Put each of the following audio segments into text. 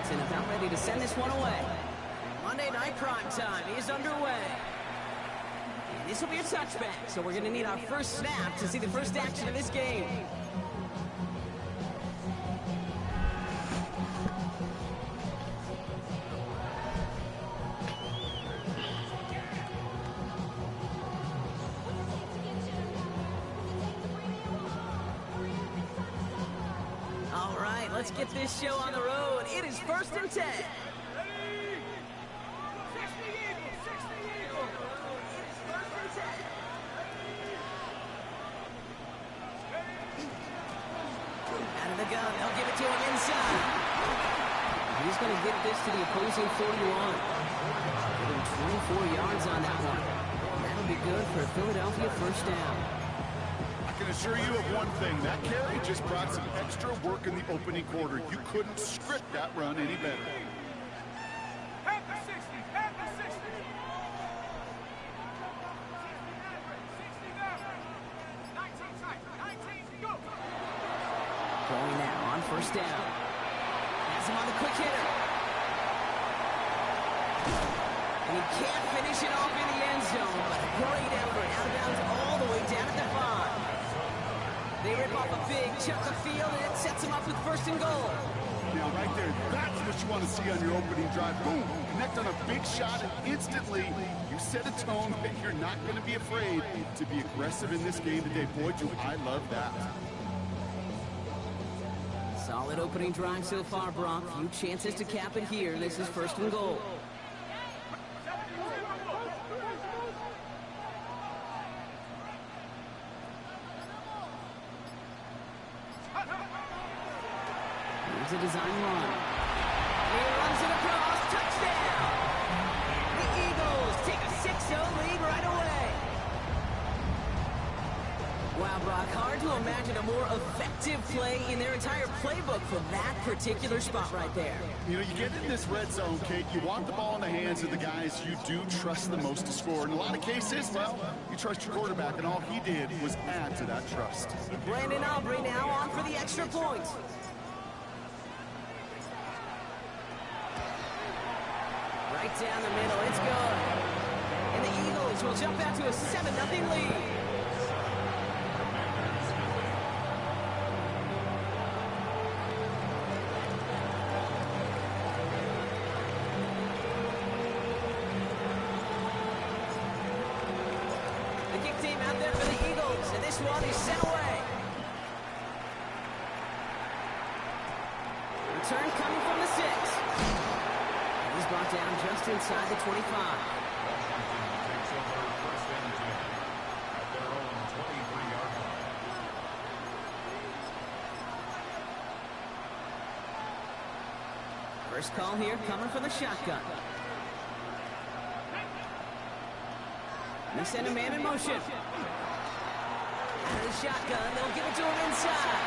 minutes and about ready to send this one away. Monday Night Prime Time is underway. And this will be a touchback, so we're going to need our first snap to see the first action of this game. Let's get this show on the road. It is 1st and 10. Out of the gun, they'll give it to him inside. He's going to get this to the opposing 41. Give him 24 yards on that one. That'll be good for a Philadelphia first down. I can assure you of one thing, that carry just brought some extra work in the opening quarter. You couldn't script that run any better. At the 60, at the 60. 19 tight, 19, go. Going now on first down. Has him on the quick hitter. And he can't finish it off in the end zone, but a great effort out of bounds all the way down at the 5. They rip off a big chunk of field, and it sets them up with 1st and goal. Now, right there, that's what you want to see on your opening drive. Boom! Connect on a big shot, and instantly you set a tone that you're not going to be afraid to be aggressive in this game today. Boy, do I love that. Solid opening drive so far, Brock. Few chances to cap it here. This is 1st and goal. Here's a design run. He runs it across. Touchdown! The Eagles take a 6-0 lead right away. Wow, Brock, hard to imagine a more effective play in their entire playbook for that particular spot right there. You know, you get in this red zone, Kate, you want the ball in the hands of the guys you do trust the most to score. In a lot of cases, well, you trust your quarterback, and all he did was add to that trust. Brandon Aubrey now on for the extra point. Right down the middle, it's good. And the Eagles will jump out to a 7-0 lead. The kick team out there for the Eagles, and this one is sent away. Return coming from the 6. He's brought down just inside the 25. First call here coming from the shotgun. They send a man in motion. Out of the shotgun, they'll give it to him inside.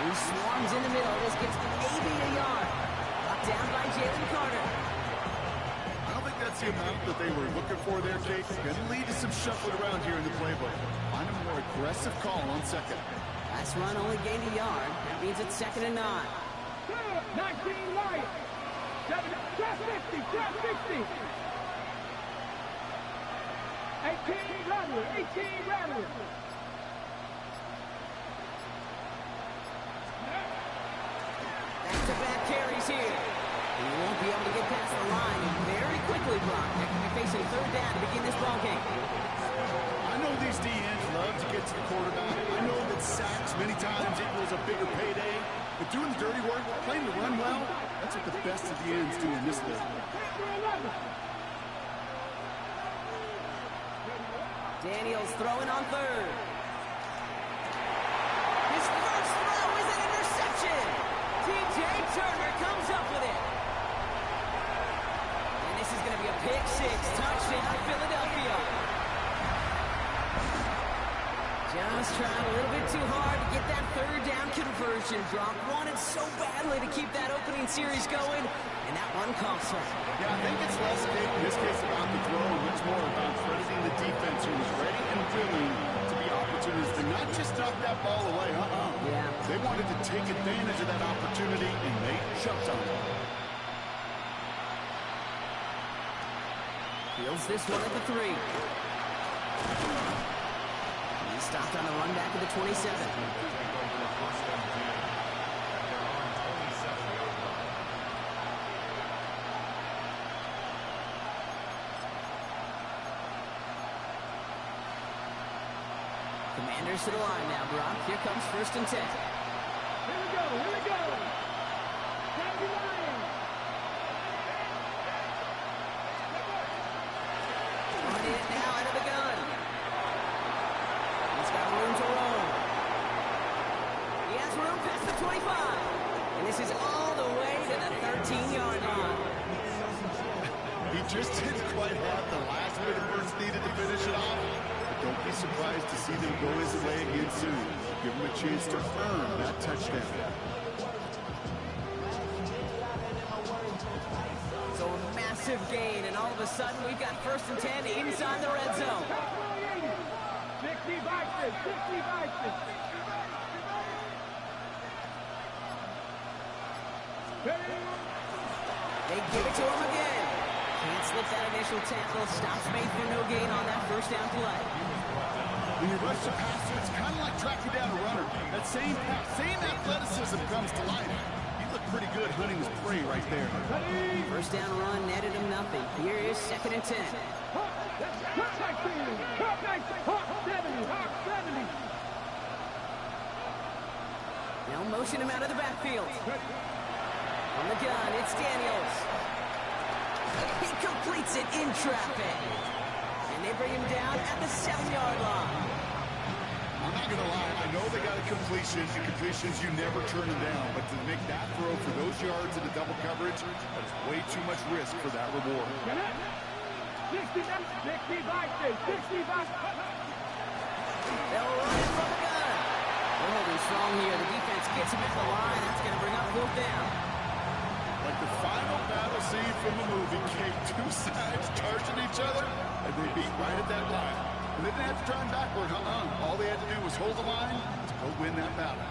He swarms in the middle. This gets maybe a yard. Brought down by Jalen Carter. I don't think that's the amount that they were looking for there, Jake. Going to lead to some shuffling around here in the playbook. Find a more aggressive call on second. Last run only gained a yard. That means it's 2nd and 9. 19 right. 50, 60. 18 Rattler, 18 Rattler. Back-to-back carries here. He won't be able to get past the line very quickly, Brock. They're going to be facing 3rd down to begin this ballgame. I know these DNs love to get to the quarterback. I know that sacks many times equals a bigger payday. But doing the dirty work, playing the run well, that's what the best of the ends do in this league. Daniels throwing on 3rd. His first throw is an interception. T.J. Turner comes up with it. And this is going to be a pick 6. Touchdown, Philadelphia. Just trying a little bit too hard to get that 3rd down conversion. Brock wanted so badly to keep that opening series going, and that one costs him. Yeah, I think it's less, in this case, about the throw and much more about crediting the defense who was ready and willing to be opportunists to not just knock that ball away. Yeah. They wanted to take advantage of that opportunity, and they jumped on it. Fields this one at the 3. He stopped on the run back at the 27. Commanders to the line now, Brock. Here comes 1st and 10. Here we go, here we go. Candy Lions. Running it now out of the gun. He's got room to roam. He has room past the 25. And this is all the way to the 13-yard line. He just didn't quite have the last bit of burst needed to finish it off. But don't be surprised to see them go his way again soon. Give him a chance to earn that touchdown. So a massive gain, and all of a sudden we've got 1st and 10 inside the red zone. 60 Vikings, 60 Vikings. They give it to him again. Can't slip that initial tackle. Stops made for no gain on that 1st down play. When you rush the passer, it's kind of like tracking down a runner. That same athleticism comes to life. He looked pretty good hunting his prey right there. 1st down run netted him nothing. Here is 2nd and 10. Now motion him out of the backfield. On the gun, it's Daniels. He completes it in traffic. And they bring him down at the 7-yard line. I'm not going to lie. I know they got a completion. And completions, you never turn them down. But to make that throw for those yards in the double coverage, that is way too much risk for that reward. 60 Vikings, 60 Vikings. They'll run it from the gun. They're holding strong here. The defense gets him at the line. That's going to bring up 4th down. Like the final battle scene from a movie, came two sides charging each other, and they beat right at that line. And they didn't have to turn backward, All they had to do was hold the line to go win that battle.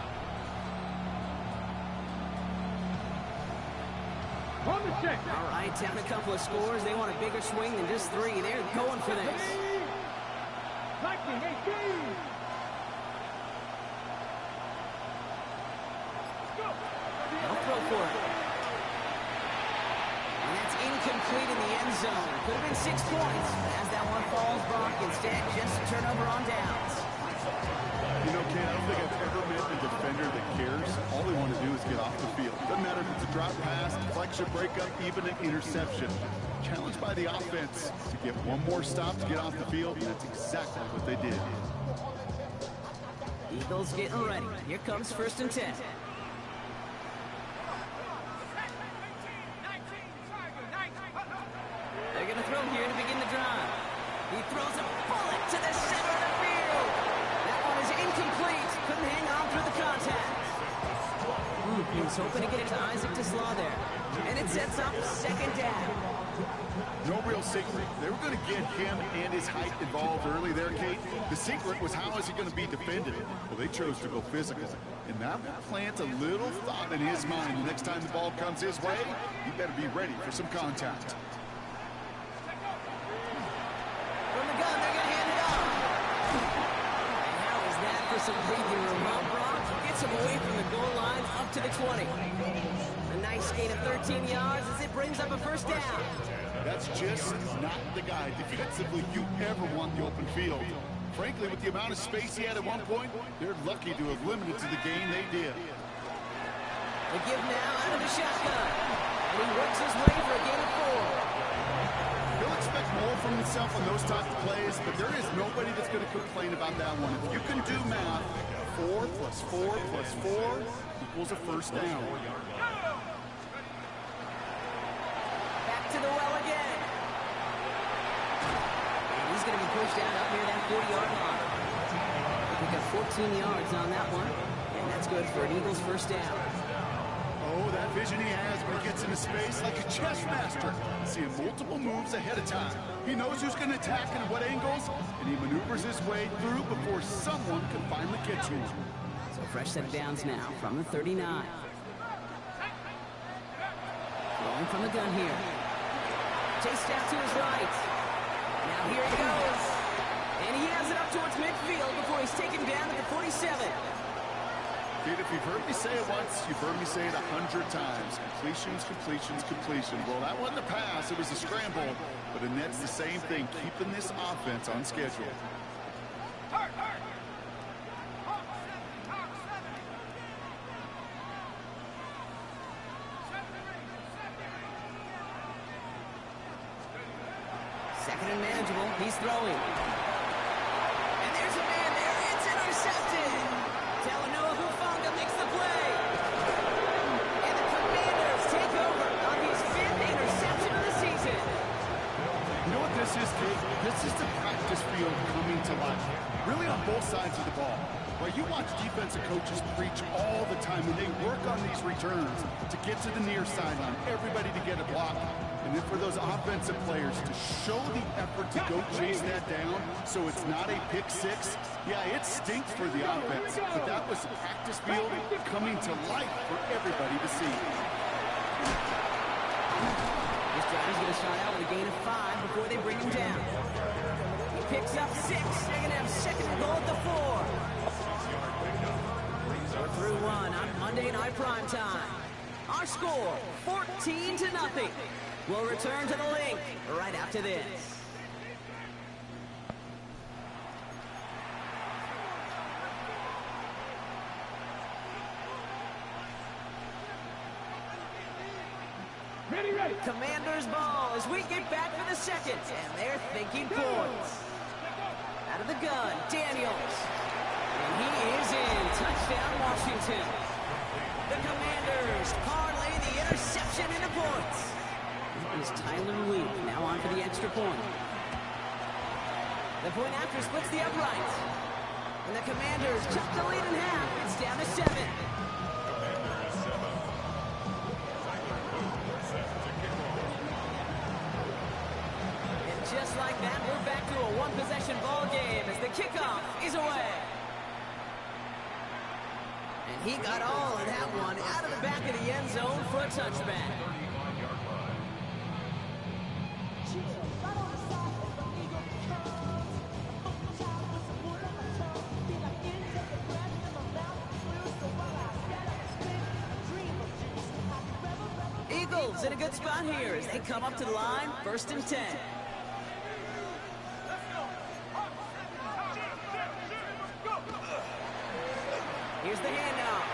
On the check. All right, down a couple of scores. They want a bigger swing than just 3. They're going for this. Viking 18. They'll throw for it. And that's incomplete in the end zone. Could have been 6 points. As that one falls, Brock, instead just a turnover on downs. You know, Kate, I don't think I've ever met a defender that cares. All they want to do is get off the field. Doesn't matter if it's a drop pass, deflection, breakup, even an interception. Challenged by the offense to get one more stop to get off the field, and that's exactly what they did. Eagles getting ready. Here comes 1st and 10. They're going to throw here to begin the drive. He throws a bullet to the center of the field. That one is incomplete. Couldn't hang on through the contact. He was hoping to get it to Isaac to Slaw there. And it sets up 2nd down. No real secret. They were going to get him and his height involved early there, Kate. The secret was how is he going to be defended? Well, they chose to go physical. And that will plant a little thought in his mind. The next time the ball comes his way, he better be ready for some contact. From the gun, they're going to hand it off. And how is that for some breathing room, huh, Brock? Gets him away from the goal line up to the 20. A nice gain of 13 yards as it brings up a 1st down. That's just not the guy defensively you ever want in the open field. Frankly, with the amount of space he had at one point, they're lucky to have limited to the game they did. They give now out of the shotgun. And he works his way for a gain of 4. He'll expect more from himself on those type of plays, but there is nobody that's going to complain about that one. If you can do math, 4 plus 4 plus 4 equals a 1st down. Back to the well again. And he's going to be pushed out up near that 40-yard line. They pick up 14 yards on that one, and that's good for an Eagles 1st down. Oh, that vision he has when he gets into space like a chess master. Seeing multiple moves ahead of time. He knows who's going to attack and at what angles, and he maneuvers his way through before someone can finally get to him. So fresh set of downs now from the 39. Throwing from the gun here. Chased out to his right. Now here he goes. And he has it up towards midfield before he's taken down at the 47. Dude, if you've heard me say it once, you've heard me say it 100 times. Completions, completions, completions. Well, that wasn't a pass. It was a scramble. But Annette's the same thing, keeping this offense on schedule. Second and manageable. He's throwing. And there's a man there. It's intercepted. Talanoa Hufanga makes the play. And the Commanders take over on his 5th interception of the season. You know what this is, kid? This is the practice field coming to life. Really on both sides of the ball. Right, you watch defensive coaches preach all the time when they work on these returns to get to the near sideline, everybody to get a block. And then for those offensive players to show the effort to go chase that down so it's not a pick six, yeah, it stinks for the offense. But that was the practice field coming to life for everybody to see. This driver's going to start out with a gain of 5 before they bring him down. He picks up 6. They're going to have second and goal at the 4. We're through 1 on Monday Night Primetime. Our score, 14-0. We'll return to the link right after this. Ready, ready. Commanders ball as we get back for the second, and they're thinking points. Out of the gun, Daniels. And he is in. Touchdown, Washington. The Commanders parlay the interception into points. It is Tyler Lee now on for the extra point. The point after splits the uprights. And the Commanders cut the lead in half. It's down to 7. And just like that, we're back to a one-possession ball game as the kickoff is away. And he got all of that one out of the back of the end zone for a touchback. Eagles in a good spot here as they come up to the line, 1st and 10. Here's the handoff.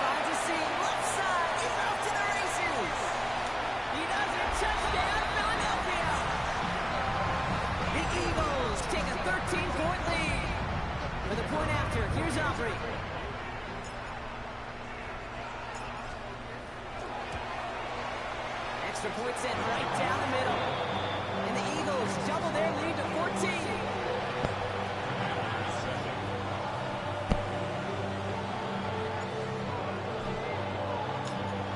Finds a seam, left side, he's off to the races. He does it, touchdown, Philadelphia. The Eagles take a 13-point lead. For the point after, here's Aubrey. Extra point set right down the middle. And the Eagles double their lead to 14.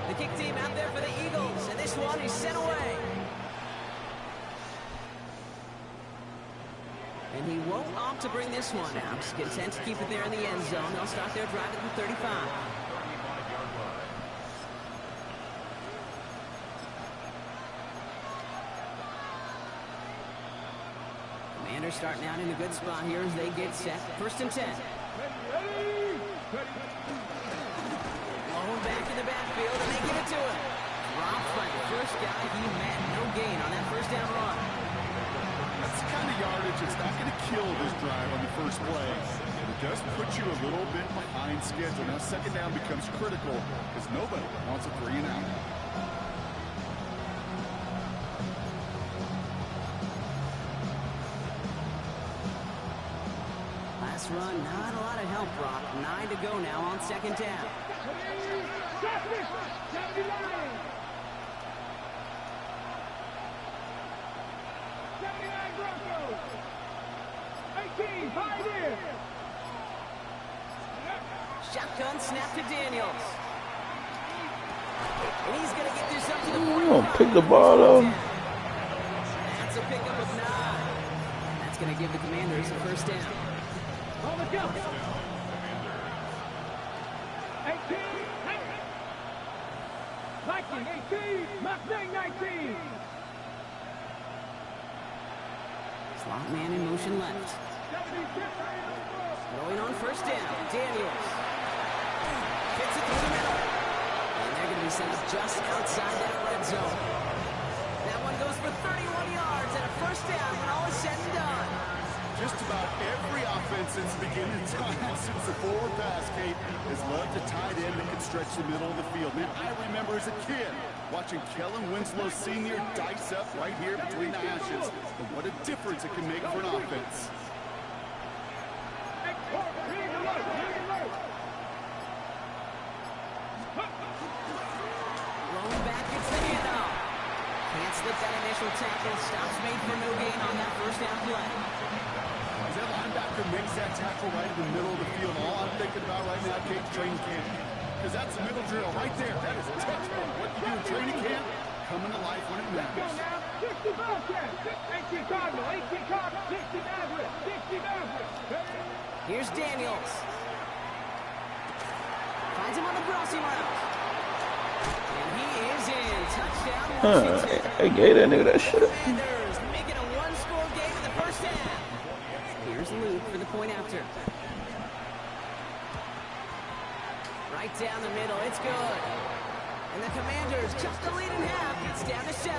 The kick team out there for the Eagles, and this one is sent away. And he won't opt to bring this one out. He's content to keep it there in the end zone. They'll start their drive at the 35. Commanders starting out in a good spot here as they get set. 1st and 10. Blown back in the backfield, and they give it to him. Dropped by the first guy he met. No gain on that first down run. That's the kind of yardage that's not going to kill this drive on the first play. It does put you a little bit behind schedule. Now second down becomes critical because nobody wants a 3 and out. Last run, not a lot of help, Brock. 9 to go now on second down. 79 Broncos. 18, Pioneer. Shotgun snap to Daniels. And he's going to get this up to the 45. Pick the ball up. That's a pickup of 9. That's going to give the Commanders a first down. On the jump. 18. 19, 18. Mustang 19. Swap man in motion left. Going on first down, Daniels. Hits it through the middle. And they're going to be sent up just outside that red zone. That one goes for 31 yards and a first down when all is said and done. Just about every offense since the beginning of time, since the forward pass, Kate, has loved a tight end that can stretch the middle of the field. Man, I remember as a kid watching Kellen Winslow Sr. dice up right here between the hashes. But what a difference it can make for an offense. Rolling back, it's the handoff. Can't slip that initial tackle. Stops made for no gain on that first down play. As that linebacker makes that tackle right in the middle of the field, all I'm thinking about right now, Kate, training camp. Because that's the middle drill right there. That is a textbook. What you do in training camp, coming to life when it matters. 60 Bobcat, 18 Cardinal, 18 Cardinal, 60 Maverick, 60 Maverick. Here's Daniels. Finds him on the crossing route. And he is in. Touchdown, Washington. Hey, Gator knew that shit. Commanders making a one-score game in the first half. Here's Luke for the point after. Right down the middle, it's good. And the Commanders cut the lead in half. It's down to 7.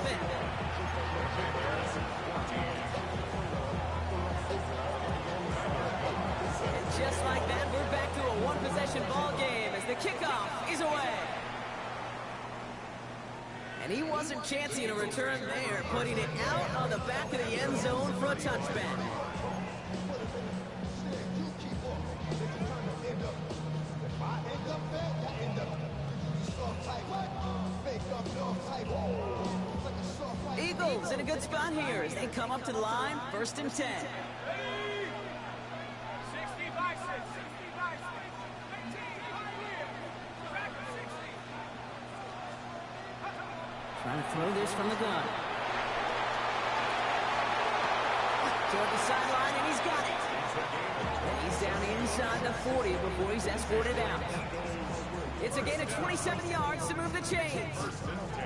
And just like that, we're back to a one-possession ball game as the kickoff is away. And he wasn't chancing a return there, putting it out on the back of the end zone for a touchback. Eagles in a good spot here as they come up to the line, 1st and 10. Trying to throw this from the gun. Toward the sideline, and he's got it. And he's down inside the 40 before he's escorted out. It's a gain of 27 yards to move the chains.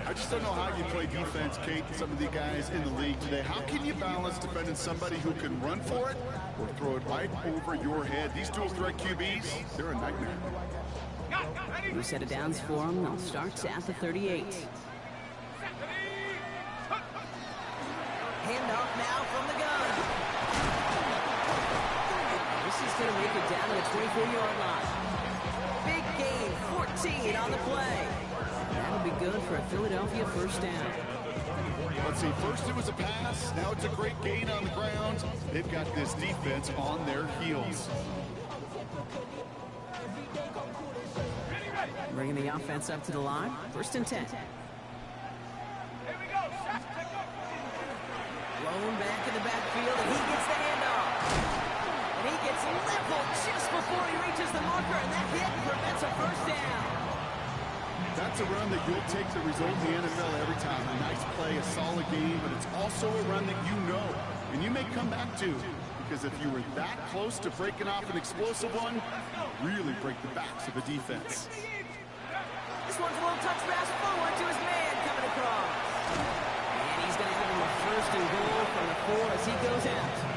I just don't know how you play defense, Kate, some of the guys in the league today. How can you balance defending somebody who can run for it or throw it right over your head? These dual threat QBs, they're a nightmare. New set of downs for him. They'll start at the 38. Handoff now from the gun. This is going to make it down to the 24-yard line. Big gain, 14 on the play. That'll be good for a Philadelphia first down. Let's see, first it was a pass, now it's a great gain on the ground. They've got this defense on their heels. Bringing the offense up to the line, 1st and 10. Blown back in the backfield, and he gets the handoff. And he gets leveled just before he reaches the marker, and that hit prevents a first down. That's a run that you'll take the result in the NFL every time. A nice play, a solid game, but it's also a run that you know, and you may come back to, because if you were that close to breaking off an explosive one, really break the backs of the defense. This one's a little touch pass forward to his man coming across. And he's going to give him a 1st and goal from the 4 as he goes out.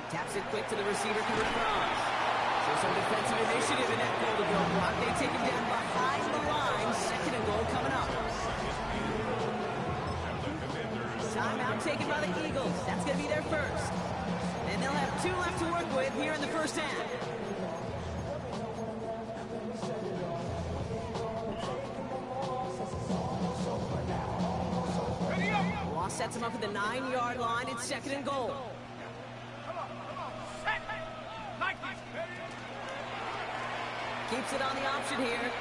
Taps it quick to the receiver coming across. So some defensive initiative in that goal to go block. They take him down behind the line. 2nd and goal coming up. Timeout taken by the Eagles. That's going to be their first. And they'll have 2 left to work with here in the first half. Law sets him up at the 9-yard line. It's 2nd and goal. Keeps it on the option here.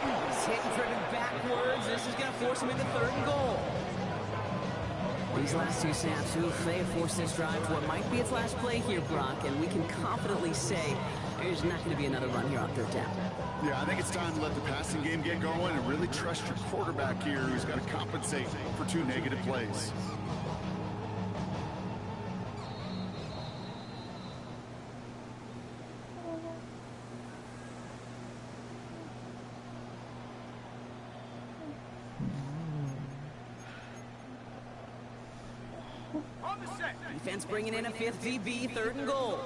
He's hit and driven backwards. This is going to force him into 3rd and goal. These last two snaps, they have forced this drive to what might be its last play here, Brock, and we can confidently say there's not going to be another run here on third down. Yeah, I think it's time to let the passing game get going and really trust your quarterback here, who's got to compensate for 2 negative plays. Defense bringing in a 5th DB, 3rd and goal.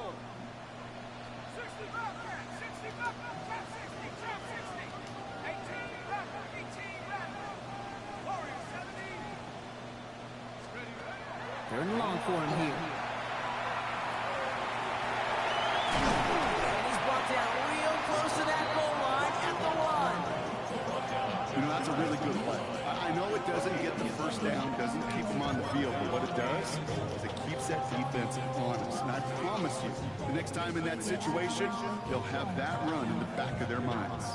Third and long for him here. And he's brought down real close to that goal line at the 1. You know, that's a really good play. I know it doesn't get the first down, doesn't keep them on the field, but what it does is it keeps that defense honest. And I promise you, the next time in that situation, they'll have that run in the back of their minds.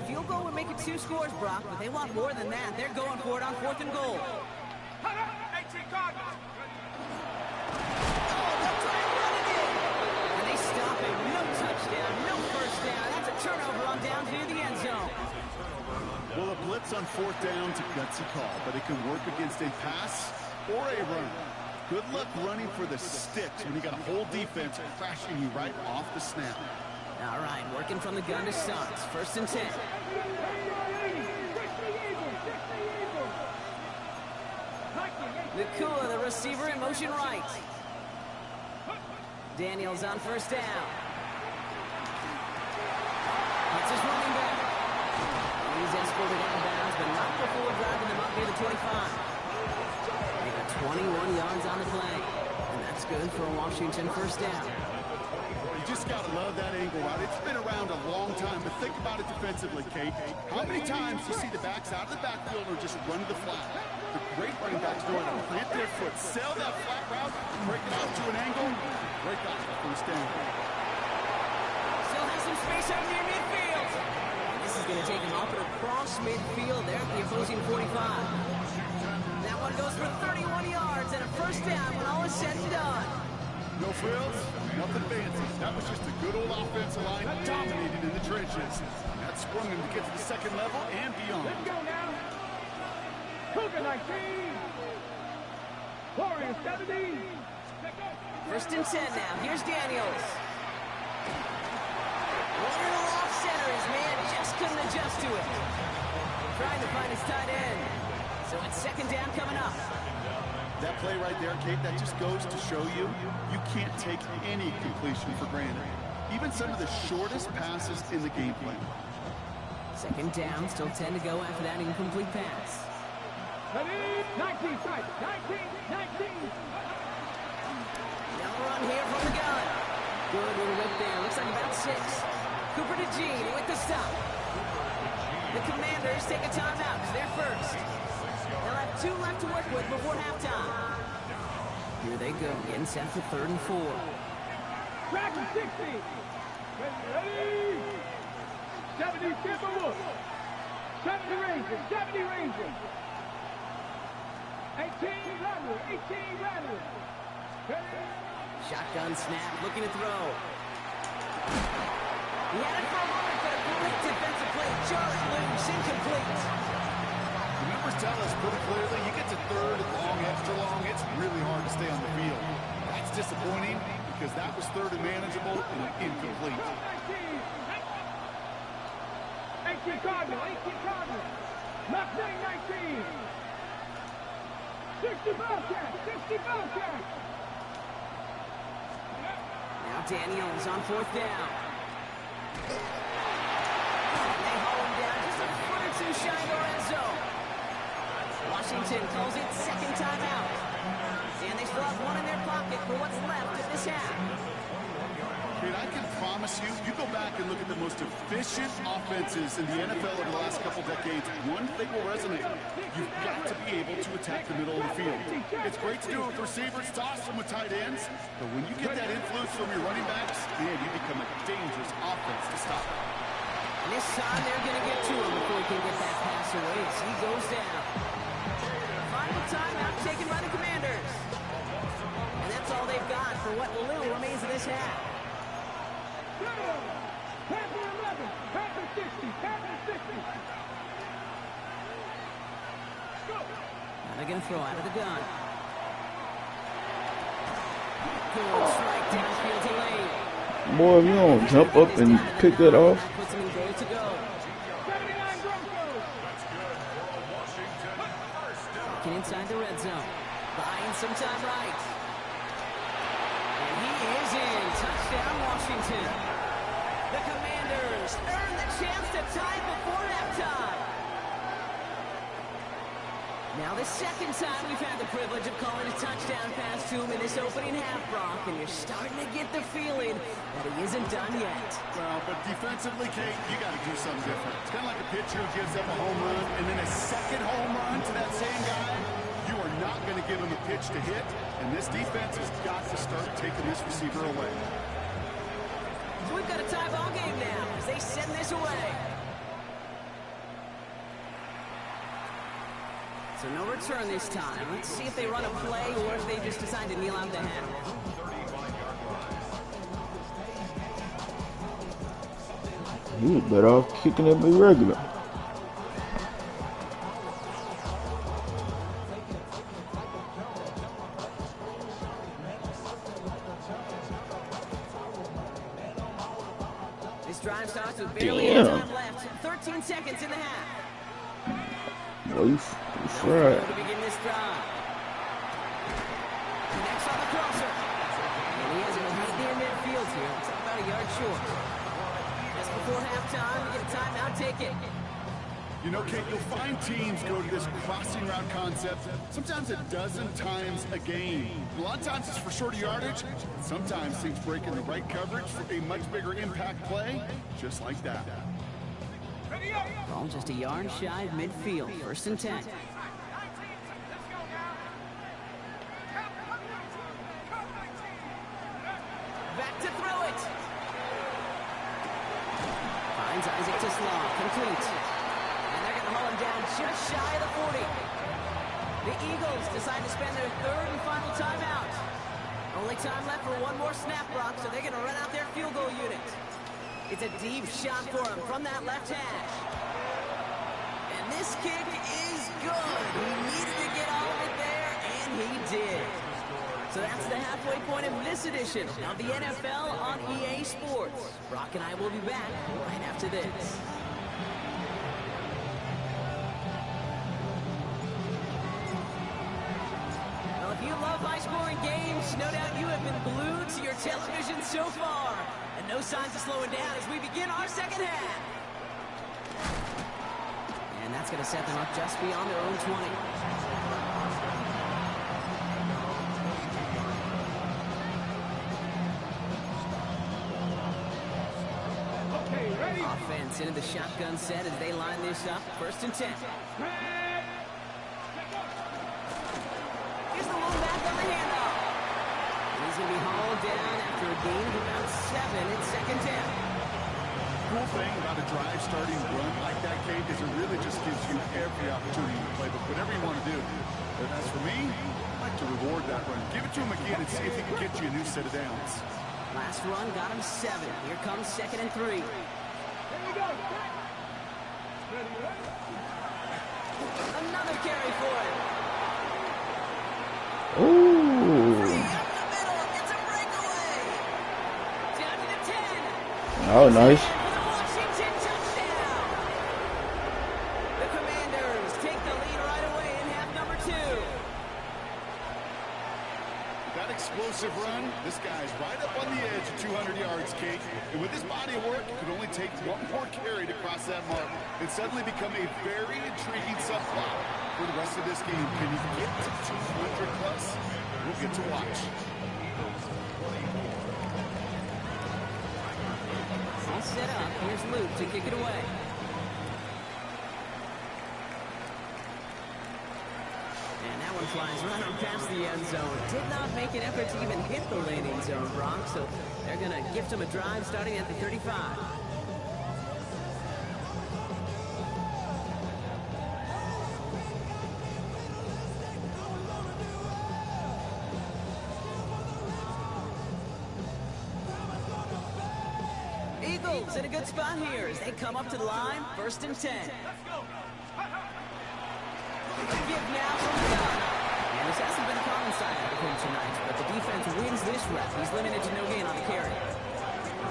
Field goal would make it 2 scores, Brock, but they want more than that. They're going for it on 4th and goal. And they stop him. No touchdown, no first down. That's a turnover on down near the end zone. Well, a blitz on 4th down's a gutsy call, but it can work against a pass or a run. Good luck running for the sticks when you got a whole defense crashing you right off the snap. All right, working from the gun to Sons. 1st and 10. Nakua, the receiver, in motion right. Daniels on 1st down. That's his running back. He's escorted out of bounds, but not before driving them up near the 25. They got 21 yards on the play, and that's good for a Washington 1st down. You just got to love that angle route. It's been around a long time, but think about it defensively, Kate. How many times do you see the backs out of the backfield or just run to the flat? The great running backs know how to plant their foot, sell that flat route, break it out to an angle, break off the 1st down. Still has some space out near midfield. This is going to take him up and across midfield there at the opposing 45. That one goes for 31 yards and a 1st down when all is said and done. No frills, nothing fancy. That was just a good old offensive line dominated in the trenches. That sprung him to get to the 2nd level and beyond. Let's go now. Coop Yr 19. Warriors 70. 1st and 10 now. Here's Daniels. One in the off center. His man just couldn't adjust to it. Trying to find his tight end. So it's 2nd down coming up. That play right there, Kate, that just goes to show you, you can't take any completion for granted. Even some of the shortest passes in the game plan. 2nd down, still 10 to go after that incomplete pass. 19, strike. 19. Now run here from the gun. Good little whip there. Looks like about 6. Cooper to Gene with the stop. The Commanders take a timeout. They're first. They'll have 2 left to work with before halftime. Here they go, getting set for 3rd and 4. Track 60. Ready. 70 Timberwolves. 70 Rangers. 70 Rangers. 18 Rattlers. Shotgun snap, looking to throw. He had it for a moment, but a great defensive play. Just loose, incomplete. The numbers tell us pretty clearly, you get to 3rd and long, extra long, it's really hard to stay on the field. That's disappointing because that was 3rd and manageable and incomplete. 18 Cardinals. Mustang 19. 60 Bobcats. Now Daniels on 4th down. They haul him down just a foot or 2 shy of the red zone. Washington calls it 2nd timeout. And they still have 1 in their pocket for what's left of this half. Dude, I can promise you, you go back and look at the most efficient offenses in the NFL over the last couple decades, one thing will resonate. You've got to be able to attack the middle of the field. It's great to do it with receivers, toss them with tight ends, but when you get that influence from your running backs, man, you become a dangerous offense to stop. And this time they're going to get to him before he can get that pass away as he goes down. Final timeout taken by the Commanders. And that's all they've got for what little remains of this half. Panther 11, Panther 60, Panther 60. Now they're going to throw out of the gun. Good strike downfield to lane. Boy, if you don't jump up and pick that off. Puts him in goal to go. 79 Broncos. Walking inside the red zone. Buying some time right. And he is in. Touchdown, Washington. The Commanders earn the chance to tie before halftime. Now the second time we've had the privilege of calling a touchdown pass to him in this opening half, Brock, and you're starting to get the feeling that he isn't done yet. Well, but defensively, Kate, you got to do something different. It's kind of like a pitcher who gives up a home run and then a second home run to that same guy. You are not going to give him a pitch to hit, and this defense has got to start taking this receiver away. So we've got a tie ball game now as they send this away. So no return this time. Let's see if they run a play or if they just decide to kneel out the half. He was better off kicking it irregular. This drive starts with barely any time left. 13 seconds in the half. Boy, you fried. To begin this drive. Next on the crosser. And he has it right near midfield here. It's about a yard short. Just before halftime, we get a timeout taken. You know, Kate, you'll find teams go to this crossing route concept sometimes a dozen times a game. A lot of times it's for shorter yardage. Sometimes things break in the right coverage for a much bigger impact play, just like that. Ball just a yard shy of midfield. 1st and 10. Back to throw it. Finds Isaac to Slaw. Complete. And they're going to haul him down just shy of the 40. The Eagles decide to spend their 3rd and final timeout. Only time left for one more snap, Brock, so they're going to run out their field goal unit. It's a deep shot for him from that left hash. And this kick is good. He needed to get all of it there, and he did. So that's the halfway point of this edition of the NFL on EA Sports. Brock and I will be back right after this. Well, if you love high-scoring games, no doubt you have been glued to your television so far. And no signs of slowing down as we begin our second half. And that's going to set them up just beyond their own 20. Offense into the shotgun set as they line this up. 1st and 10. Here's the lone back on the handoff. And he's going to be hauled down after a gain of about 7. It's 2nd down. Cool thing about a drive starting run like that, Kate, is it really just gives you every opportunity to play whatever you want to do. But as for me, I'd like to reward that run. Give it to him again and see if he can get you a new set of downs. Last run got him 7. Here comes 2nd and 3. Another carry for him. Ooh. Free up the middle. It's a breakaway. Down to the 10. Oh, nice. For the Washington touchdown. The Commanders take the lead right away in half number 2. That explosive run, this guy's right up on the edge of 200 yards, Kate. And with his body of work, it could only take one more carry to cross that mark and suddenly become a very intriguing subplot for the rest of this game. Can he get to 200 plus? We'll get to watch. All set up. Here's Luke to kick it away. And that one flies right on past the end zone. Did not make an effort to even hit the landing zone, Brock. So they're going to gift him a drive starting at the 35. Eagles in a good spot here as they come up to the line, 1st and 10. Give now from the gun. And this hasn't been a common sight out of him tonight, but the defense wins this rep. He's limited to no gain on the carry.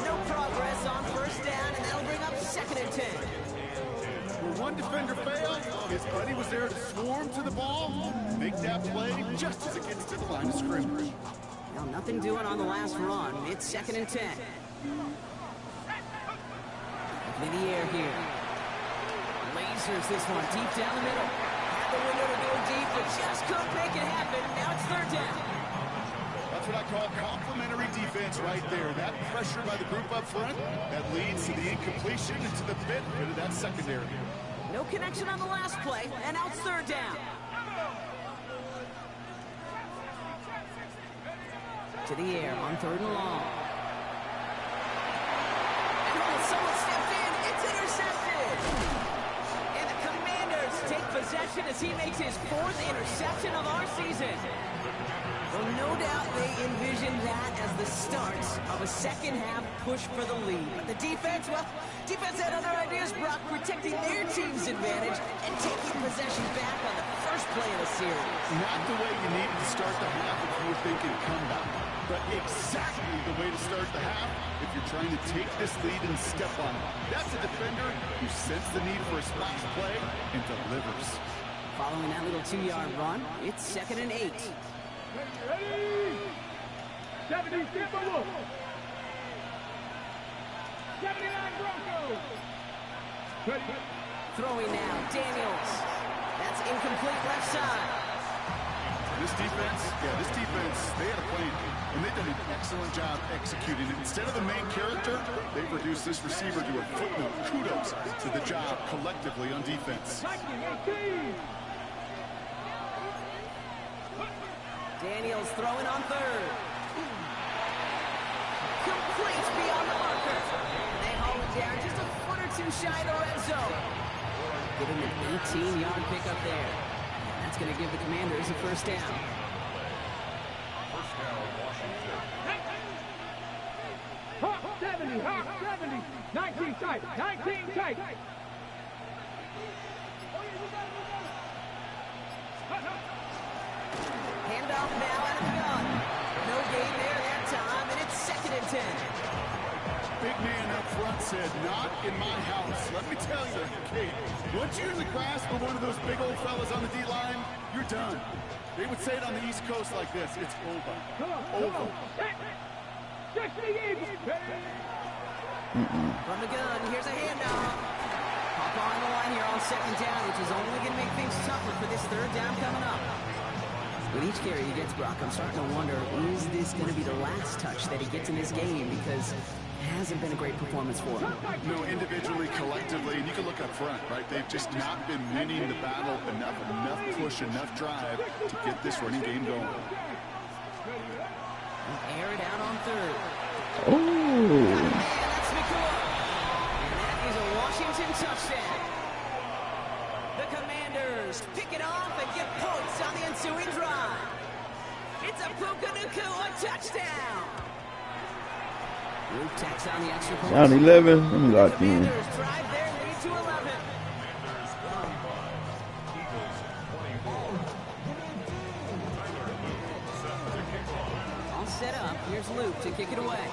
No progress on 1st down, and that'll bring up 2nd and 10. When one defender failed, his buddy was there to swarm to the ball, make that play just as it gets to the line of scrimmage. Well, nothing doing on the last run. It's 2nd and 10. In the air here. Lasers this one deep down the middle. Had the window to go deep, but just couldn't make it happen. Now it's 3rd down. That's what I call complimentary defense right there. That pressure by the group up front, that leads to the incompletion and to the bit rid of that secondary. No connection on the last play, and now it's 3rd down. To the air on 3rd and long. And when someone stepped in, it's intercepted. And the Commanders take possession as he makes his 4th interception of our season. Well, no doubt they envisioned that as the start of a second-half push for the lead. But the defense, well, defense had other ideas, Brock, protecting their team's advantage and taking possession back on the first play of the series. Not the way you needed to start the half if you were thinking comeback, but exactly the way to start the half if you're trying to take this lead and step on it. That's a defender who sensed the need for a splash play and delivers. Following that little 2-yard run, it's 2nd and 8. Ready? 70 Timberwolves. 79 Broncos. Ready? Throwing now, Daniels. That's incomplete left side. This defense, they had a plan, and they've done an excellent job executing it. Instead of the main character, they've reduced this receiver to a footnote. Kudos to the job collectively on defense. Daniels throwing on 3rd. Complete beyond the marker. They haul it down just a foot or two shy of the red zone. Giving an 18-yard pickup there. That's going to give the Commanders a 1st down. First down, Washington. 70. 19 tight. 19 tight. Handoff now out of the gun. No gain there that time, and it's 2nd and 10. Big man up front said, not in my house. Let me tell you, Kate, once you're in the grasp of one of those big old fellas on the D-line, you're done. They would say it on the East Coast like this, it's over. Over. From the gun, here's a handoff. Hop on the line here on 2nd down, which is only going to make things tougher for this 3rd down coming up. With each carry he gets, Brock, I'm starting to wonder, is this going to be the last touch that he gets in this game? Because it hasn't been a great performance for him. No, individually, collectively, and you can look up front, right? They've just not been winning the battle enough push, enough drive to get this running game going. Air it out on 3rd. Oh. Man, that's McCoy. And that is a Washington touchdown. The Commanders pick it off and get points on the ensuing drive. It's a Puka Nacua touchdown. Luke tacks on the extra point. Down 11. I'm locked in. Commanders drive their lead to 11. All set up. Here's Luke to kick it away.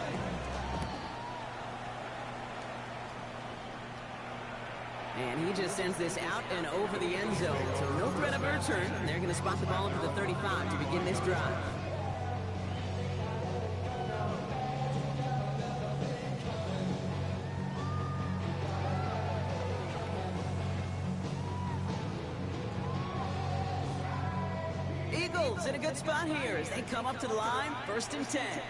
And he just sends this out and over the end zone. So no threat of a return. They're going to spot the ball up to the 35 to begin this drive. Eagles in a good spot here as they come up to the line, 1st and 10.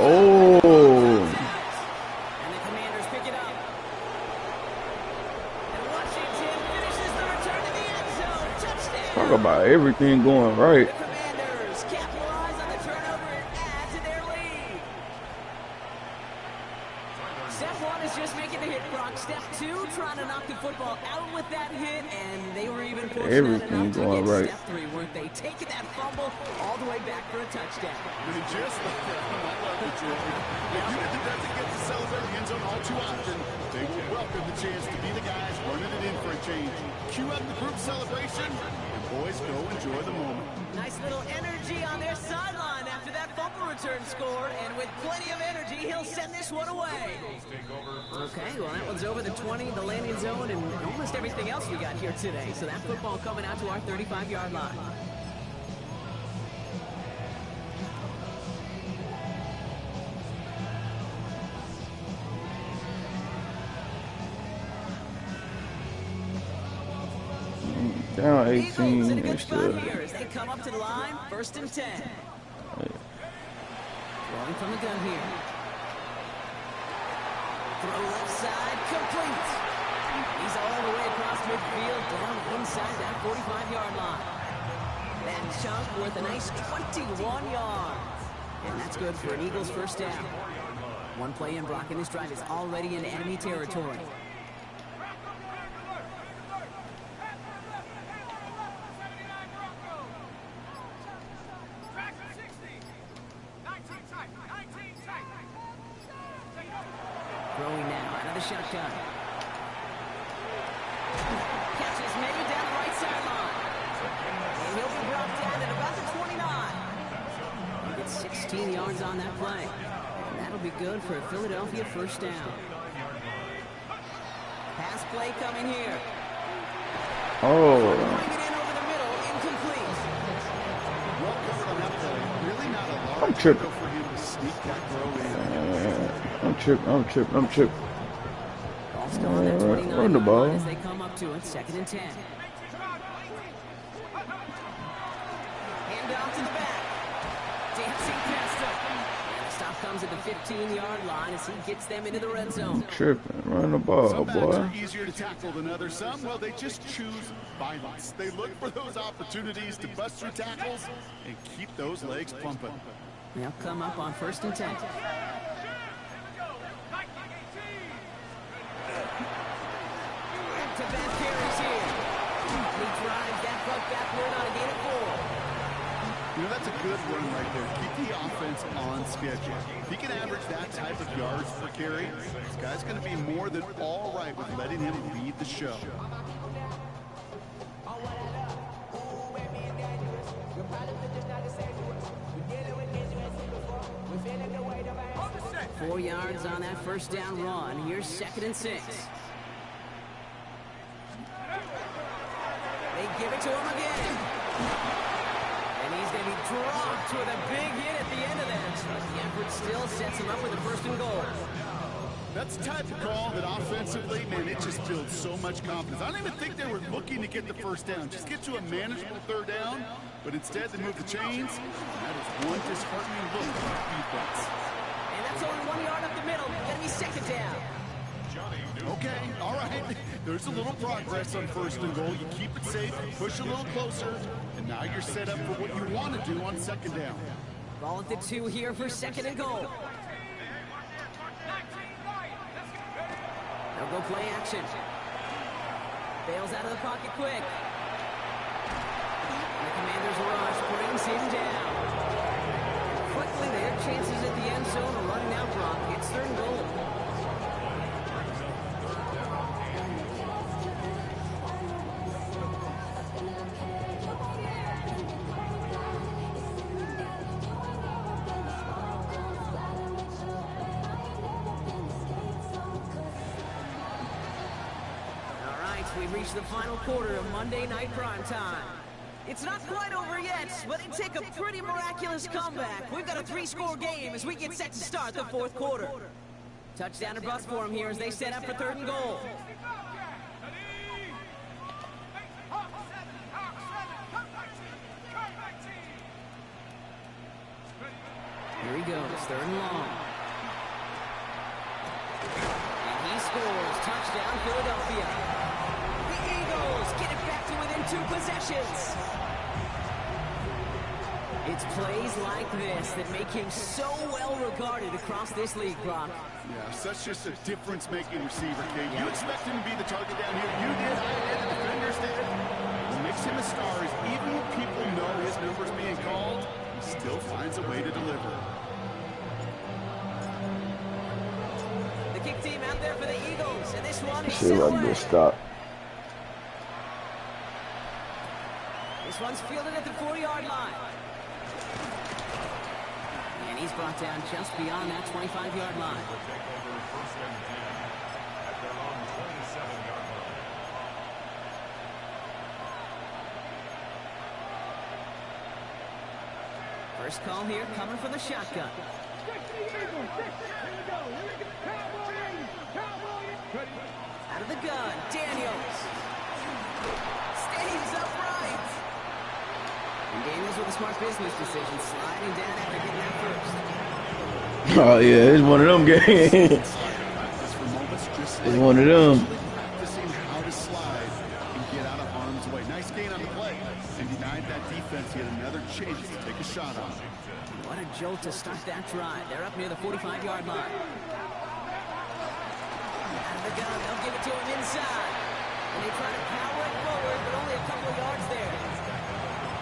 Oh. And the Commanders pick it up. And Washington finishes the return to the end zone. Touchdown. Talk about everything going right. The Commanders capitalize on the turnover and add to their lead. Step 1 is just making the hit, Brock. Step 2, trying to knock the football out with that hit, and they were even fortunate Everything enough to going get right. step 3, weren't they? Taking that fumble all the way back for a touchdown. I mean, just like that, I love the joy. The unit that doesn't get to celebrate the end zone all too often, they will welcome the chance to be the guys running it in for a change. Cue up the group celebration, and boys, go enjoy the moment. Nice little energy on their sideline after that fumble return scored, and with plenty of energy, he'll send this one away. Okay, well, that one's over the 20, the landing zone, and almost everything else we got here today. So that football coming out to our 35-yard line. Down Eagles in 18 a good and spot still. here as they come up to the line, 1st and 10. Throwing from the gun here. Throw left side, complete. He's all the way across midfield, down inside that 45-yard line. That chunk worth a nice 21 yards. And that's good for an Eagles first down. One play in, Brock, and this drive is already in enemy territory. Throwing now out of the shotgun. Catch is made down the right sideline. And he'll be brought down at about the 29. He gets 16 yards on that play. And that'll be good for a Philadelphia first down. Pass play coming here. Oh, Bring it in over the middle, incomplete. Well covered on that play. Really not a large I'm tripping. window for him to sneak that throw in. I'm tripping. Ball still on that 29 Run the ball. as they come up to it, 2nd and 10. Hand off to the back. Dancing past him. And the stop comes at the 15-yard line as he gets them into the red zone. Tripping. Run the ball, Some backs boy. are easier to tackle than others. Some, well, they just choose violence. They look for those opportunities to bust through tackles and keep those legs pumping. They'll come up on 1st and 10. Back-to-back carries here. He drives that buck backward on a gain of 4. You know, that's a good run right there. Keep the offense on schedule. If he can average that type of yards per carry, this guy's going to be more than all right with letting him lead the show. Four yards on that first down run. Here's 2nd and 6. They give it to him again. And he's going to be dropped with a big hit at the end of that. But the effort still sets him up with a 1st and goal. That's the type of call that offensively, man, it just builds so much confidence. I don't even think they were looking to get the first down. Just get to a manageable 3rd down, but instead they move the chains. That is one disheartening look at defense. And that's only 1 yard up the middle. Going to be 2nd down. Okay, all right. There's a little progress on 1st and goal. You keep it safe, push a little closer, and now you're set up for what you want to do on 2nd down. Ball at the 2 here for 2nd and goal. They'll go play action. Bails out of the pocket quick. And the Commanders' rush brings him down. Quickly, their chances at the end zone are running out, Brock. It's 3rd and goal. We've reached the final quarter of Monday Night Primetime. It's not quite over yet, but it took a pretty miraculous comeback. We've got a 3-score game as we get set to start the 4th quarter. Touchdown or bust for them here as they set up for 3rd and goal. Here he goes, 3rd and long. And he scores. Touchdown, Philadelphia. Get it back to within 2 possessions. It's plays like this that make him so well regarded across this league, Brock. Yeah, such just a difference-making receiver, Kate. You expect him to be the target down here. You did, I did, the defenders did. What makes him a star is even when people know his number's being called, he still finds a way to deliver. The kick team out there for the Eagles, and this one is See if I can just stop. This one's fielded at the 40-yard line. And he's brought down just beyond that 25-yard line. First call here coming from the shotgun. Out of the gun, Daniels. Stays upright. And Daniels with a smart business decision, sliding down after getting that first. Oh yeah, it's one of them games. It's one of them. Practicing how to slide and get out of harm's way. Nice gain on the play. And denied that defense. He had another chance to take a shot on him. What a jolt to start that drive. They're up near the 45-yard line. Out of the gun, they'll give it to him inside. And they try to power it forward, but only a couple of yards there.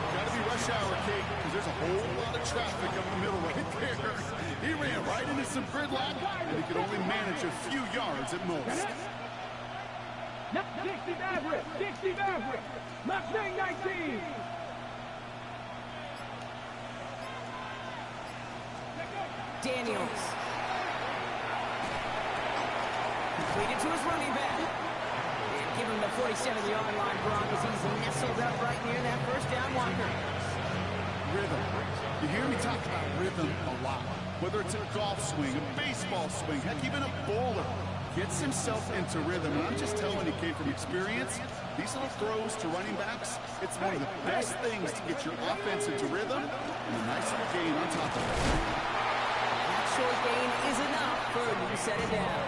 Gotta be rush hour, Kate, because there's a whole lot of traffic up the middle right there. He ran right into some gridlock, and he could only manage a few yards at most. Dixie Maverick, Dixie Maverick, Mustang 19. Daniels. Completed to his running back. And give him the 47-yard line, Brock, as he's nestled up right near that first down marker. Rhythm. You hear me talk about rhythm a lot. Whether it's a golf swing, a baseball swing, heck, even a bowler. Gets himself into rhythm, and I'm just telling you, Kate, from experience, these little throws to running backs, it's one of the best things to get your offense into rhythm, and a nice little gain on top of it. That short gain is enough for him to set it down.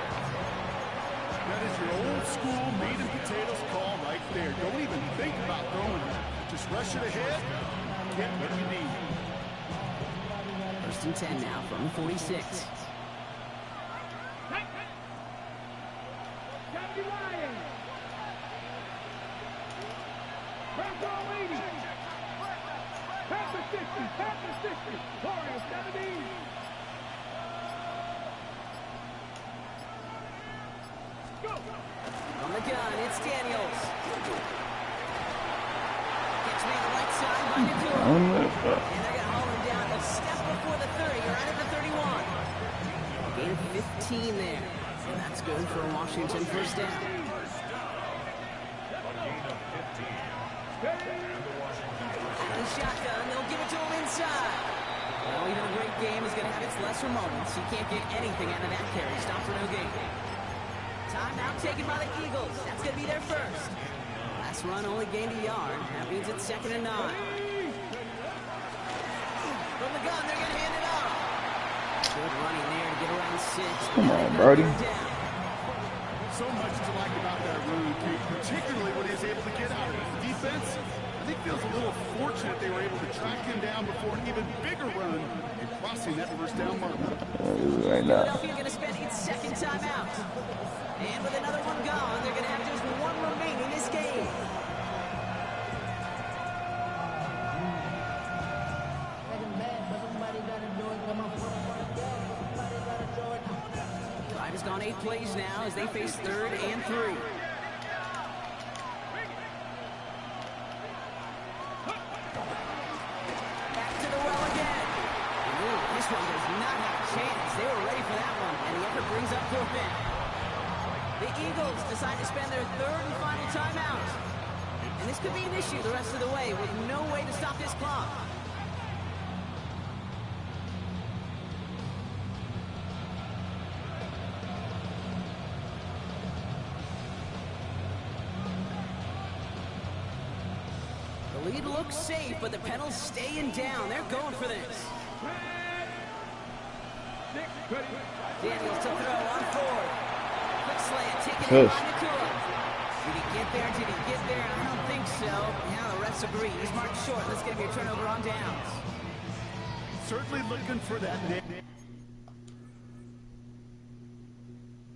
That is your old school meat and potatoes call right there. Don't even think about throwing it. Just rush it ahead, get what you need. First and 10 now from the 46. On the gun, it's Daniels. Gets me on the right side, by Nakua. And they're going to haul him down a step before the 30, or right at the 31. Gain of 15 there. And that's good for a Washington first down. Out of the shotgun, they'll give it to him inside. Well, even a great game is going to have its lesser moments. You can't get anything out of that carry. Stop for no gain. Timeout taken by the Eagles. That's going to be their first. Last run only gained a yard. That means it's 2nd and 9. From the gun, they're going to hand it off. Good running there to get around 6. Come on, Brody. So much to like about that run, Kate, particularly when he was able to get out of it. The defense, I think, feels a little fortunate they were able to track him down before an even bigger run and crossing that first down marker. Right now. Philadelphia going to spend its second timeout. And with another one gone, they're going to have just one remaining in this game. Drive has gone 8 plays now as they face 3rd and 3. Back to the well again. Ooh, this one does not have a chance. They were ready for that one, and the effort brings up 4th down. The Eagles decide to spend their 3rd and final timeout. And this could be an issue the rest of the way with no way to stop this clock. The lead looks safe, but the pedals staying down. They're going for this. Daniels to throw on 4th. Quick slant, taken in by Nakua. Did he get there? Did he get there? I don't think so. Now the refs agree. He's marked short. Let's get him a turnover on downs. certainly looking for that nail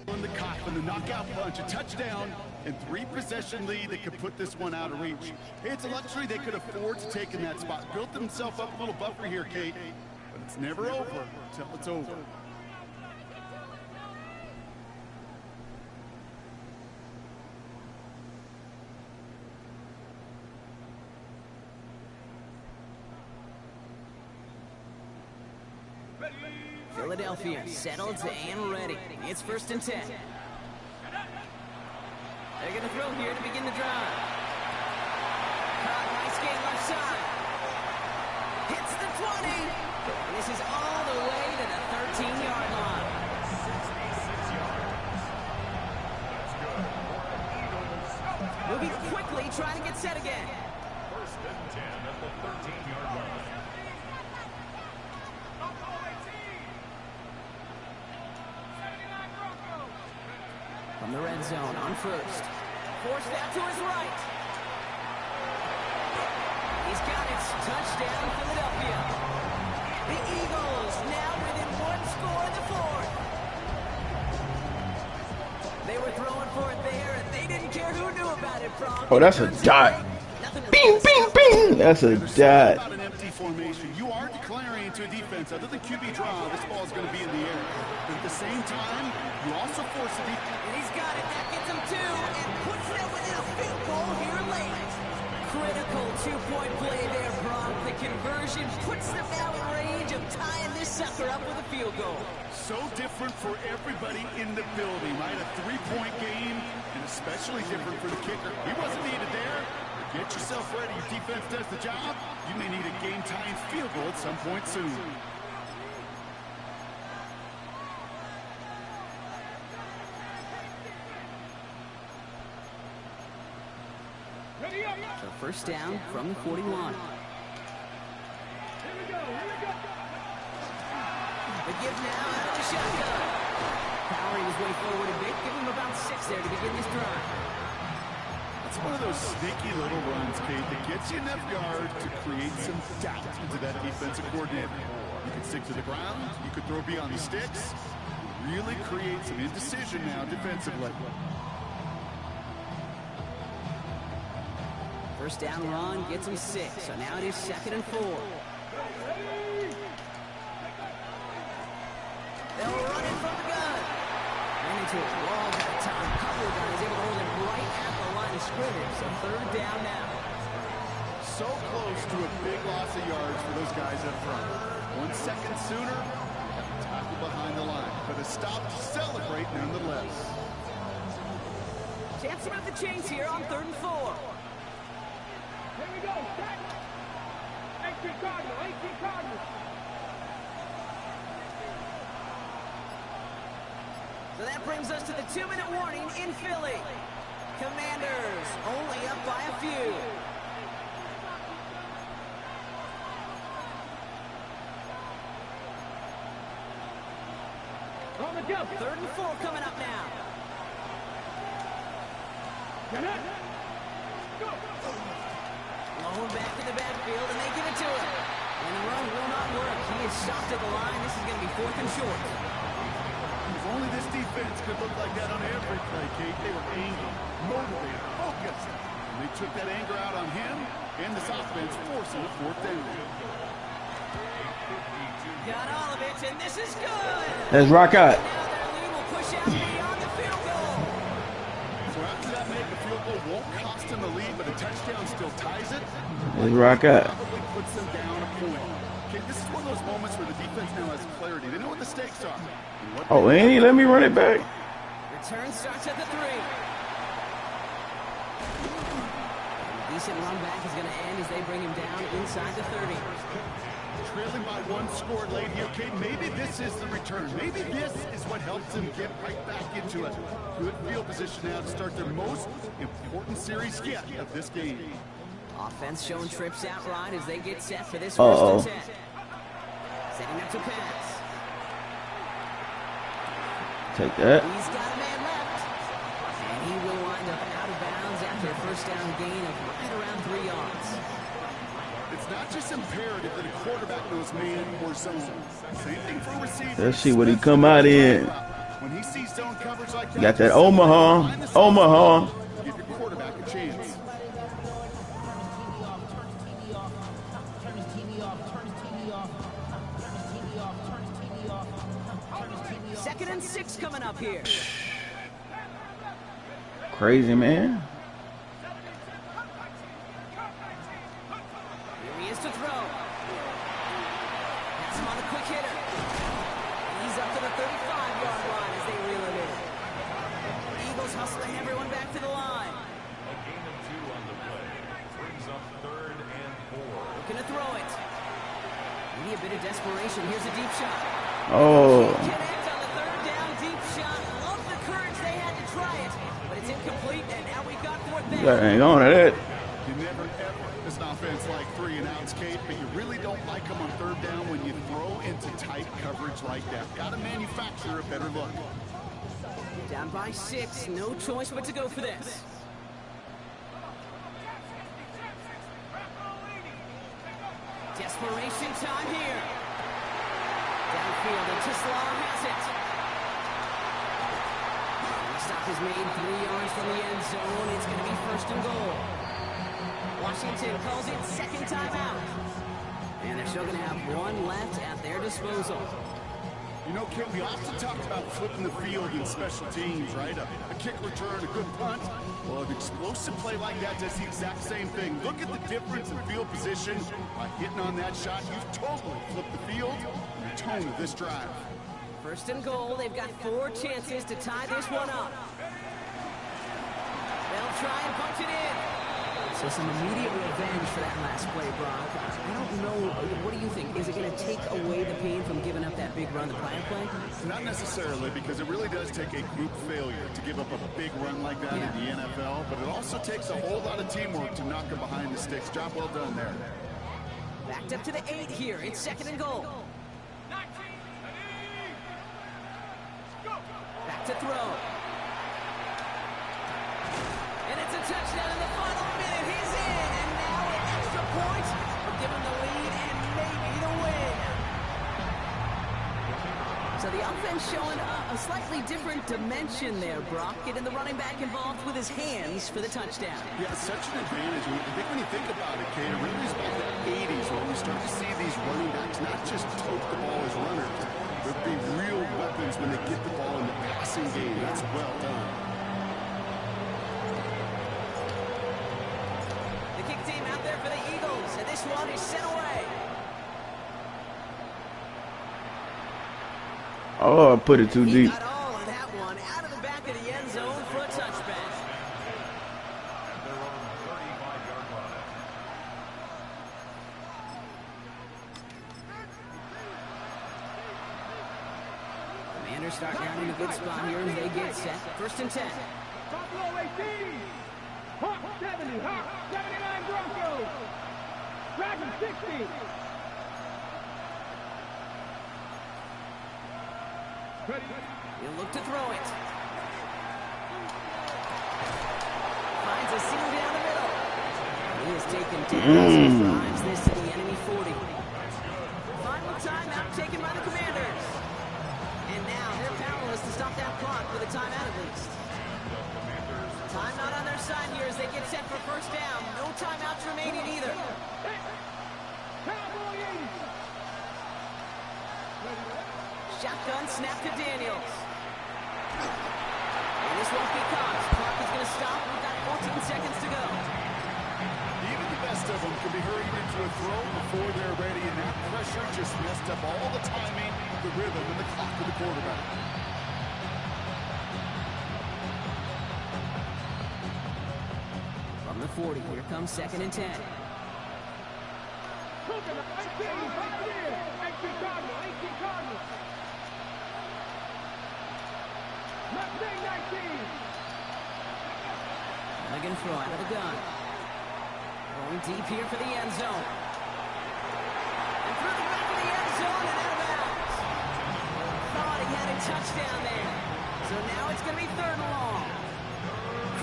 in the coffin, the knockout punch, a touchdown, and 3-possession lead that could put this one out of reach. It's a luxury they could afford to take in that spot. Built themselves up a little buffer here, Kate, but it's never over until it's over. Philadelphia settled and ready. It's 1st and 10. They're going to throw here to begin the drive. Nice game left side. Hits the 20. And this is all the way to the 13-yard line. 66 yards. That's good. Moving quickly, trying to get set again. 1st and 10 at the 13-yard line. From the red zone on 1st. Forced out to his right. He's got it. Touchdown, Philadelphia. The Eagles now within 1 score in the 4th. They were throwing for it there, and they didn't care who knew about it, Bronx. Oh, that's a dot. Bing, bing, bing. That's a dot. About an empty formation. You are declaring into a defense. Other than QB draw, this ball is going to be in the air. But at the same time, you also force the defense. And he's got it. That gets him 2 and puts them within a field goal here late. Critical 2-point play there, Bronx. The conversion puts them now in range of tying this sucker up with a field goal. So different for everybody in the building, right? A 3-point game, and especially different for the kicker. He wasn't needed there. Get yourself ready. Your defense does the job. You may need a game-tying field goal at some point soon. So 1st down from the 41. The give now out of the shotgun. Powering his way forward a bit. Give him about 6 there to begin this drive. It's one of those sneaky little runs, Kate, that gets you enough yards to create some doubt into that defensive coordinator. You can stick to the ground. You could throw beyond the sticks. Really create some indecision now defensively. 1st down run gets him 6. So now it is 2nd and 4. They'll run in from the gun. Ran into a wall at the time. Couple of guys able to hold him right at the line of scrimmage. So 3rd down now. So close to a big loss of yards for those guys up front. 1 second sooner, tackle behind the line. But a stop to celebrate nonetheless. Chance to move the chains here on 3rd and 4. Here we go. 18 Cardinal. 18 Cardinal. So that brings us to the 2-minute warning in Philly. Commanders only up by a few. On the jump. 3rd and 4 coming up now. Get it. Go. Low back in the backfield, and they give it to him. And the run will not work. He is stopped at the line. This is going to be 4th and short. If only this defense could look like that on every play, Kate. They were angry, motivated, focused. And they took that anger out on him and this offense, forcing a 4th down. Got all of it, and this is good. Let's rock out. Now their lead will push out beyond the field goal. So after that make, a field goal won't cost them the lead, but a touchdown still ties it. Let's rock out. Probably puts them down a point. Okay, this is one of those moments where the defense now has clarity. They know what the stakes are. Oh, Andy, let me run it back. Return starts at the 3. Decent run back is going to end as they bring him down inside the 30. Trailing by 1 score late here, okay? Maybe this is the return. Maybe this is what helps them get right back into it. Good field position now to start their most important series yet of this game. Offense showing trips out right as they get set for this 1st and 10. Setting up to pass. Take that. He's got a man left. And he will wind up out of bounds after a 1st down gain of right around 3 yards. It's not just imperative that a quarterback knows man or zone. Same thing for receivers. Let's see what he come out in. When he sees zone coverage like that, Got that Omaha. Omaha. give your quarterback a chance. Second and 6 coming up here. Crazy, man. Here he is to throw. Pass him on a quick hitter. He's up to the 35-yard line as they reel it in. Eagles hustling everyone back to the line. A gain of 2 on the play. Brings up 3rd and 4. Looking to throw it. Maybe a bit of desperation. Here's a deep shot. Oh. Connect on the 3rd down deep shot. Love the courage they had to try it, but it's incomplete, and now we've got 4th You down. gotta hang on to that. You never ever, as an offense, like 3 and outs, Kate, but you really don't like them on 3rd down when you throw into tight coverage like that. Got to manufacture a better look. Down by 6, no choice but to go for this. Desperation time here. Downfield, and Tislar has it. The stop is made 3 yards from the end zone. It's going to be 1st and goal. Washington calls it 2nd timeout. And they're still going to have 1 left at their disposal. You know, Kate, we often talked about flipping the field in special teams, right? A kick return, a good punt. Well, an explosive play like that does the exact same thing. Look at the difference in field position. By hitting on that shot, you've totally flipped the field and the tone of this drive. 1st and goal. They've got 4 chances to tie this one up. They'll try and punch it in. So some immediate revenge for that last play, Brock. I don't know. What do you think? Is it going to take away the pain from giving up that big run the prior play? Not necessarily, because it really does take a group failure to give up a big run like that in the NFL, but it also takes a whole lot of teamwork to knock them behind the sticks. Job well done there. Backed up to the 8 here. It's 2nd and goal. Back to throw. And it's a touchdown in the final minute. He's in, and now an extra point will give him the lead and maybe the win. So the offense showing a slightly different dimension there, Brock. Getting the running back involved with his hands for the touchdown. Yeah, such an advantage. I think when you think about it, Kate, it really is about the 80s when we start to see these running backs not just tote the ball as runners, but be real weapons when they get the ball in the passing game. That's well done. The kick team out there for the Eagles, and this one is sent away. Oh, I put it too He deep. got all of that one out of the back of the end zone for a touchback. At their own 35-yard line. Commanders start down in a good spot here as they get set. 1st and 10. Buffalo 18. Hawk 70. Hawk 79 Broncos. Dragon 60. He'll look to throw it. Finds a seam down the middle. He has taken down drives this to the enemy 40. Final timeout taken by the Commanders. And now they're powerless to stop that clock with a timeout at least. Time not on their side here as they get set for 1st down. No timeouts remaining either. Cowboy 80. Shotgun snap to Daniels. And this won't be caught. Clock is going to stop. We've got 14 seconds to go. Even the best of them can be hurried into a throw before they're ready, and that pressure just messed up all the timing, the rhythm, and the clock of the quarterback. From the 40, here comes 2nd and 10. Cooking the 18. 18 Cardinals. 18 Cardinals. Mustang 19. Milligan throw out of the gun. Going deep here for the end zone. And through the back of the end zone and out of bounds. Thought he had a touchdown there. So now it's going to be 3rd and long.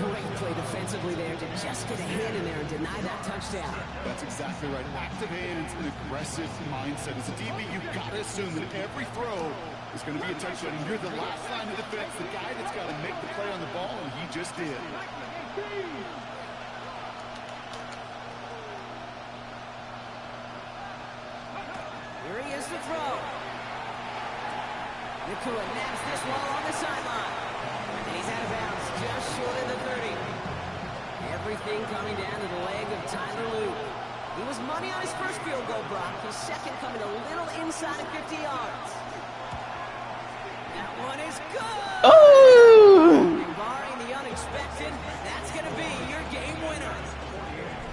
Great play defensively there to just get a hand in there and deny that touchdown. That's exactly right. Active hands, an aggressive mindset. As a DB, you've got to assume that every throw is going to be a touchdown. And you're the last line of defense, the guy that's got to make the play on the ball, and he just did. Here he is to throw. Nakua nabs this one along the sideline. And he's out of bounds, just short of the 30. Everything coming down to the leg of Tyler Luke. He was money on his first field goal, Brock. His second coming a little inside of 50 yards. That one is good! Oh! And barring the unexpected, that's going to be your game winner.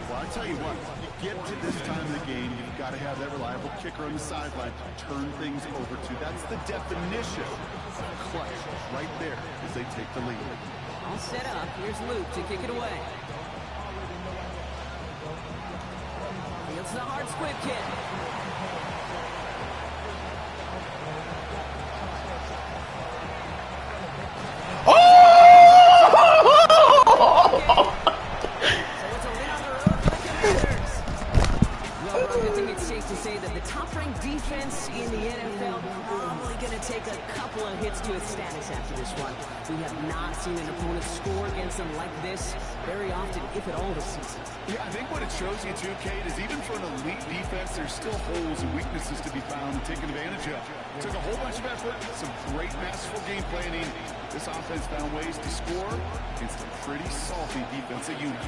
Well, I tell you what, you get to this time of the game, you've got to have that reliable kicker on the sideline to turn things over to. That's the definition of clutch right there as they take the lead. All set up. Here's Luke to kick it away. Fields the hard squib kick. To say that the top-ranked defense in the NFL probably going to take a couple of hits to its status after this one. We have not seen an opponent score against them like this very often, if at all, this season. Yeah, I think what it shows you too, Kate, is even for an elite defense, there's still holes and weaknesses to be found and taken advantage of. It took a whole bunch of effort, some great masterful game planning. This offense found ways to score against a pretty salty defensive unit.